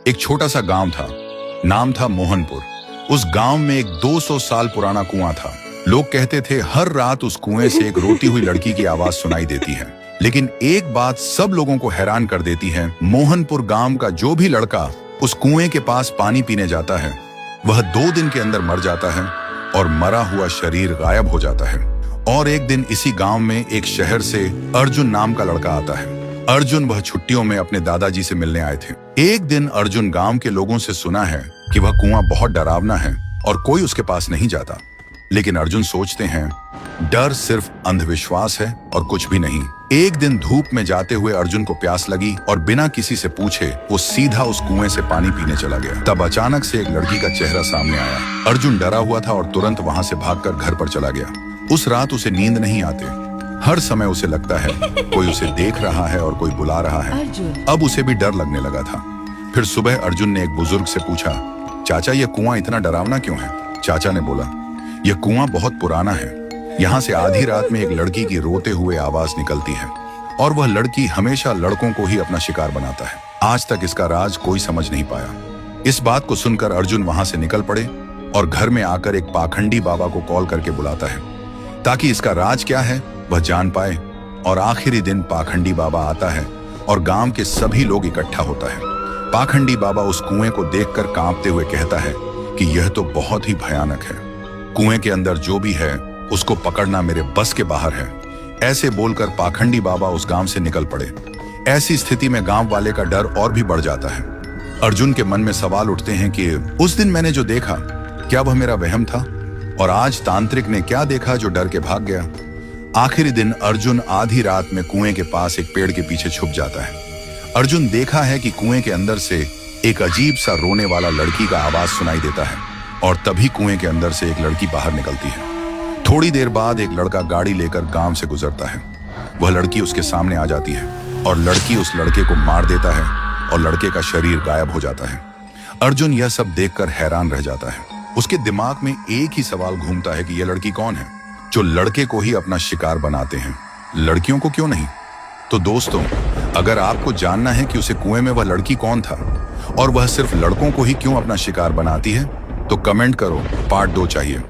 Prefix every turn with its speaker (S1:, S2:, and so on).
S1: एक छोटा सा गांव था, नाम था मोहनपुर। उस गांव में एक 200 साल पुराना कुआं था। लोग कहते थे हर रात उस कुएं से एक रोती हुई लड़की की आवाज सुनाई देती है। लेकिन एक बात सब लोगों को हैरान कर देती है, मोहनपुर गांव का जो भी लड़का उस कुएं के पास पानी पीने जाता है, वह 2 दिन के अंदर मर जाता है और मरा हुआ शरीर गायब हो जाता है। और एक दिन इसी गांव में एक शहर से अर्जुन नाम का लड़का आता है। अर्जुन वह छुट्टियों में अपने दादाजी से मिलने आए थे। एक दिन अर्जुन गांव के लोगों से सुना है कि वह कुआं बहुत डरावना है और कोई उसके पास नहीं जाता। लेकिन अर्जुन सोचते हैं डर सिर्फ अंधविश्वास है और कुछ भी नहीं। एक दिन धूप में जाते हुए अर्जुन को प्यास लगी और बिना किसी से पूछे वो सीधा उस कुएं से पानी पीने चला गया। तब अचानक से एक लड़की का चेहरा सामने आया। अर्जुन डरा हुआ था और तुरंत वहां से भागकर घर पर चला गया। उस रात उसे नींद नहीं आती। हर समय उसे लगता है कोई उसे देख रहा है और कोई बुला रहा है। अब उसे भी डर लगने लगा था। फिर सुबह अर्जुन ने एक बुजुर्ग से पूछा, चाचा ये कुआं इतना डरावना क्यों है? चाचा ने बोला, यह कुआं बहुत पुराना है। यहाँ से आधी रात में एक लड़की की रोते हुए आवाज निकलती है और वह लड़की हमेशा लड़कों को ही अपना शिकार बनाता है। आज तक इसका राज कोई समझ नहीं पाया। इस बात को सुनकर अर्जुन वहां से निकल पड़े और घर में आकर एक पाखंडी बाबा को कॉल करके बुलाता है ताकि इसका राज क्या है वह जान पाए। और आखिरी दिन पाखंडी बाबा आता है और गांव के सभी लोग इकट्ठा होता है। पाखंडी बाबा उस कुएं को देखकर कांपते हुए कहता है कि यह तो बहुत ही भयानक है। कुएं के अंदर जो भी है उसको पकड़ना मेरे बस के बाहर है। ऐसे बोलकर पाखंडी बाबा उस गांव से निकल पड़े। ऐसी स्थिति में गांव वाले का डर और भी बढ़ जाता है। अर्जुन के मन में सवाल उठते हैं कि उस दिन मैंने जो देखा क्या वह मेरा वहम था, और आज तांत्रिक ने क्या देखा जो डर के भाग गया। आखिरी दिन अर्जुन आधी रात में कुएं के पास एक पेड़ के पीछे छुप जाता है। अर्जुन देखा है कि कुएं के अंदर से एक अजीब सा रोने वाला लड़की का आवाज सुनाई देता है और तभी कुएं के अंदर से एक लड़की बाहर निकलती है। थोड़ी देर बाद एक लड़का गाड़ी लेकर गांव से गुजरता है। वह लड़की उसके सामने आ जाती है और लड़की उस लड़के को मार देता है और लड़के का शरीर गायब हो जाता है। अर्जुन यह सब देखकर हैरान रह जाता है। उसके दिमाग में एक ही सवाल घूमता है कि यह लड़की कौन है जो लड़के को ही अपना शिकार बनाते हैं, लड़कियों को क्यों नहीं? तो दोस्तों, अगर आपको जानना है कि उसे कुएं में वह लड़की कौन था और वह सिर्फ लड़कों को ही क्यों अपना शिकार बनाती है, तो कमेंट करो, पार्ट 2 चाहिए।